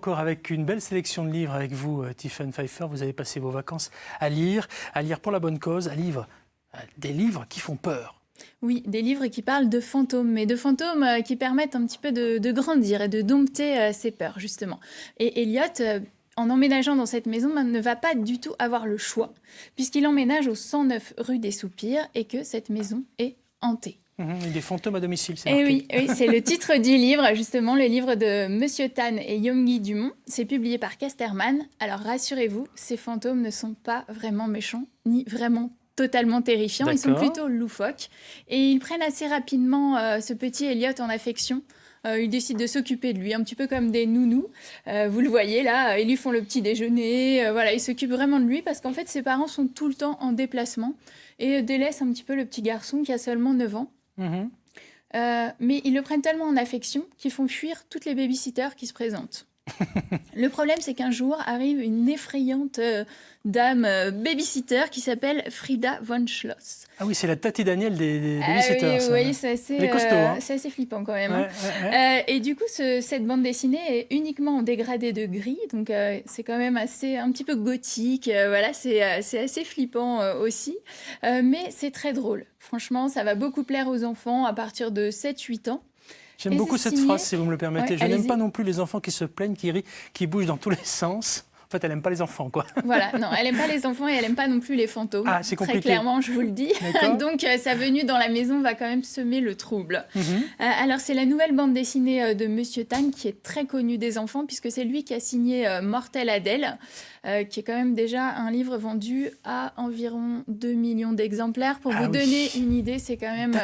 Encore avec une belle sélection de livres avec vous, Tiffaine Pfeiffer. Vous avez passé vos vacances à lire pour la bonne cause, des livres qui font peur. Oui, des livres qui parlent de fantômes, mais de fantômes qui permettent un petit peu de grandir et de dompter ses peurs, justement. Et Elliot, en emménageant dans cette maison, ne va pas du tout avoir le choix, puisqu'il emménage au 109 rue des Soupirs et que cette maison est hantée. Des fantômes à domicile, c'est Et marqué. oui, c'est le titre du livre, justement, le livre de Monsieur Tan et Yonggi Dumont. C'est publié par Casterman. Alors rassurez-vous, ces fantômes ne sont pas vraiment méchants, ni vraiment totalement terrifiants. Ils sont plutôt loufoques. Et ils prennent assez rapidement ce petit Elliot en affection. Ils décident de s'occuper de lui, un petit peu comme des nounous. Vous le voyez là, ils lui font le petit déjeuner. Voilà, ils s'occupent vraiment de lui parce qu'en fait, ses parents sont tout le temps en déplacement et délaissent un petit peu le petit garçon qui a seulement 9 ans. Mais ils le prennent tellement en affection qu'ils font fuir toutes les babysitters qui se présentent. Le problème, c'est qu'un jour arrive une effrayante dame babysitter qui s'appelle Frida von Schloss. Ah oui, c'est la Tati Daniel des babysitters. Oui, oui, c'est assez flippant quand même. Ouais. Et du coup, cette bande dessinée est uniquement en dégradé de gris, donc c'est quand même un petit peu gothique. Voilà, c'est assez flippant aussi, mais c'est très drôle. Franchement, ça va beaucoup plaire aux enfants à partir de 7-8 ans. J'aime beaucoup cette phrase, si vous me le permettez. Ouais, je n'aime pas non plus les enfants qui se plaignent, qui rient, qui bougent dans tous les sens. En fait, elle n'aime pas les enfants, quoi. Voilà, non, elle n'aime pas les enfants et elle n'aime pas non plus les fantômes. Ah, c'est compliqué. Très clairement, je vous le dis. Donc, sa venue dans la maison va quand même semer le trouble. Alors, c'est la nouvelle bande dessinée de Monsieur Tan qui est très connue des enfants, puisque c'est lui qui a signé Mortel Adèle, qui est quand même déjà un livre vendu à environ 2 millions d'exemplaires. Pour vous donner une idée, c'est quand même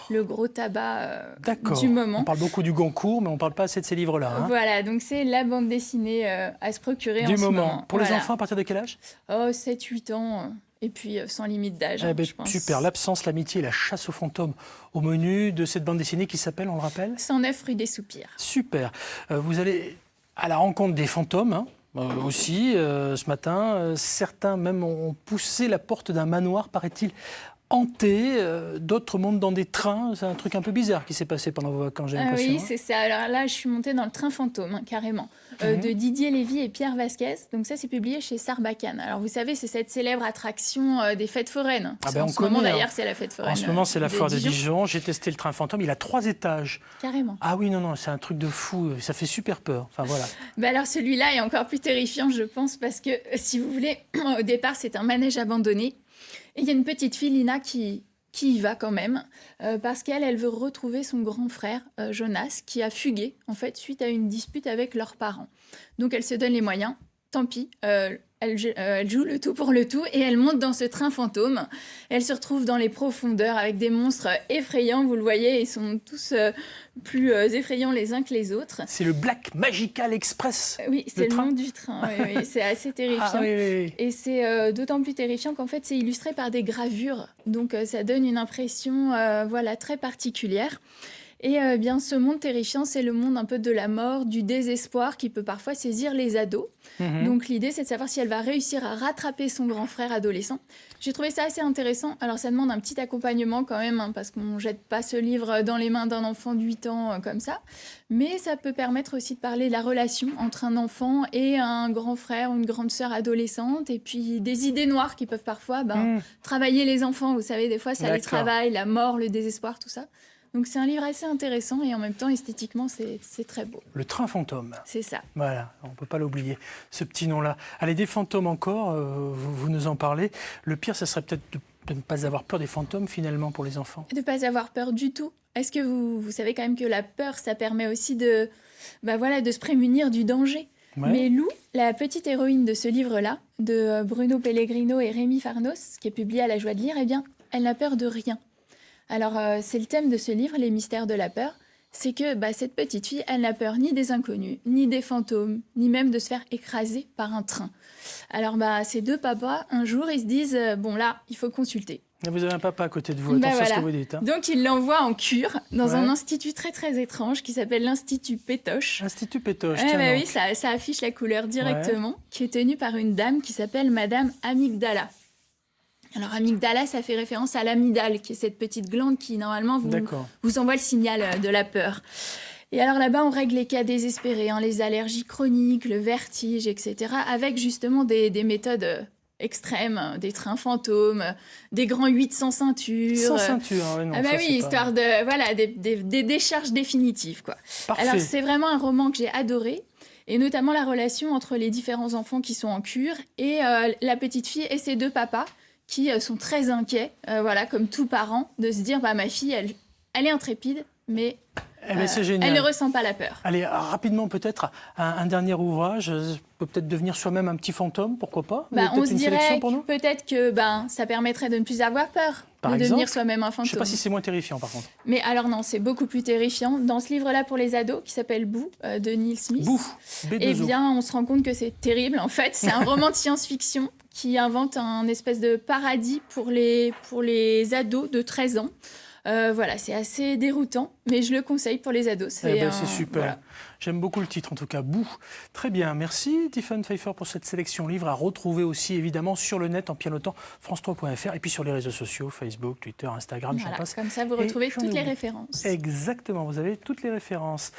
le gros tabac du moment. On parle beaucoup du Goncourt, mais on ne parle pas assez de ces livres-là. Voilà, donc c'est la bande dessinée à se procurer en ce moment. Pour les enfants, à partir de quel âge ? 7-8 ans, et puis sans limite d'âge, je pense. Super, l'absence, l'amitié et la chasse aux fantômes au menu de cette bande dessinée qui s'appelle, on le rappelle ? 109 rue des Soupirs. Super. Vous allez à la rencontre des fantômes, aussi, ce matin. Certains même ont poussé la porte d'un manoir, paraît-il, hanté. D'autres montent dans des trains. C'est un truc un peu bizarre qui s'est passé pendant vos vacances, j'ai l'impression. Oui, c'est ça. Alors là, je suis montée dans le train fantôme, carrément, de Didier Lévy et Pierre Vasquez. Donc ça, c'est publié chez Sarbacane. Alors vous savez, c'est cette célèbre attraction des fêtes foraines. En ce moment, d'ailleurs, c'est la fête foraine. En ce moment, c'est la foire de Dijon. J'ai testé le train fantôme. Il a 3 étages. Carrément. Ah oui, non, c'est un truc de fou. Ça fait super peur. Enfin, voilà. Alors celui-là est encore plus terrifiant, je pense, parce que, si vous voulez, au départ, c'est un manège abandonné. Et il y a une petite fille, Lina, qui y va quand même, parce qu'elle veut retrouver son grand frère, Jonas, qui a fugué, en fait, suite à une dispute avec leurs parents. Donc, elle se donne les moyens. Tant pis, elle joue le tout pour le tout et elle monte dans ce train fantôme. Elle se retrouve dans les profondeurs avec des monstres effrayants, vous le voyez, ils sont tous plus effrayants les uns que les autres. C'est le Black Magical Express. Oui, c'est le nom du train. Oui, c'est assez terrifiant. Oui. Et c'est d'autant plus terrifiant qu'en fait, c'est illustré par des gravures. Donc, ça donne une impression très particulière. Et bien, ce monde terrifiant, c'est le monde un peu de la mort, du désespoir qui peut parfois saisir les ados. Donc l'idée, c'est de savoir si elle va réussir à rattraper son grand frère adolescent. J'ai trouvé ça assez intéressant. Alors ça demande un petit accompagnement quand même, parce qu'on ne jette pas ce livre dans les mains d'un enfant de 8 ans comme ça. Mais ça peut permettre aussi de parler de la relation entre un enfant et un grand frère ou une grande sœur adolescente. Et puis des idées noires qui peuvent parfois travailler les enfants. Vous savez, des fois, ça les travaille, la mort, le désespoir, tout ça. Donc c'est un livre assez intéressant et en même temps, esthétiquement, c'est très beau. Le train fantôme. C'est ça. Voilà, on ne peut pas l'oublier, ce petit nom-là. Allez, des fantômes encore, vous nous en parlez. Le pire, ça serait peut-être de ne pas avoir peur des fantômes, finalement, pour les enfants. De ne pas avoir peur du tout. Est-ce que vous savez quand même que la peur, ça permet aussi de se prémunir du danger. Mais Lou, la petite héroïne de ce livre-là, de Bruno Pellegrino et Rémi Farnos, qui est publié à La Joie de lire, elle n'a peur de rien. Alors, c'est le thème de ce livre, Les mystères de la peur. C'est que cette petite fille, elle n'a peur ni des inconnus, ni des fantômes, ni même de se faire écraser par un train. Alors, ces deux papas, un jour, ils se disent « Bon, là, il faut consulter ». Vous avez un papa à côté de vous, attention à ce que vous dites. Donc, ils l'envoient en cure dans un institut très, très étrange qui s'appelle l'Institut Pétoche. Institut Pétoche, oui, ça affiche la couleur directement, qui est tenue par une dame qui s'appelle Madame Amygdala. Alors, amygdala, ça fait référence à l'amygdale, qui est cette petite glande qui, normalement, vous envoie le signal de la peur. Et alors là-bas, on règle les cas désespérés, hein, les allergies chroniques, le vertige, etc., avec justement des méthodes extrêmes, des trains fantômes, des grands 8 sans ceinture. Sans ceinture, ouais, non, Ah bah ça, oui, c'est histoire de voilà des décharges définitives, quoi. Parfait. Alors c'est vraiment un roman que j'ai adoré, et notamment la relation entre les différents enfants qui sont en cure et la petite fille et ses deux papas qui sont très inquiets, voilà, comme tout parent, de se dire bah ma fille, elle est intrépide, mais c'est génial. elle ne ressent pas la peur. Allez, rapidement peut-être, un dernier ouvrage, peut-être devenir soi-même un petit fantôme, pourquoi pas? Bah, on se une sélection dirait pour nous? peut-être que ça permettrait de ne plus avoir peur, Par de exemple, devenir soi-même un Je fantôme. ne sais pas si c'est moins terrifiant par contre. Mais alors non, c'est beaucoup plus terrifiant. Dans ce livre-là pour les ados, qui s'appelle Boo, de Neil Smith, Boo, B2O. eh bien, on se rend compte que c'est terrible. En fait, c'est un roman de science-fiction qui invente un espèce de paradis pour les ados de 13 ans. Voilà, c'est assez déroutant, mais je le conseille pour les ados. C'est super. Voilà. J'aime beaucoup le titre, en tout cas, Boo. Très bien, merci Tiffany Pfeiffer pour cette sélection livre à retrouver aussi évidemment sur le net en pianotant france3.fr et puis sur les réseaux sociaux, Facebook, Twitter, Instagram, j'en Voilà, passe. comme ça, vous Et retrouvez j'en toutes les oublie. références. Exactement, vous avez toutes les références.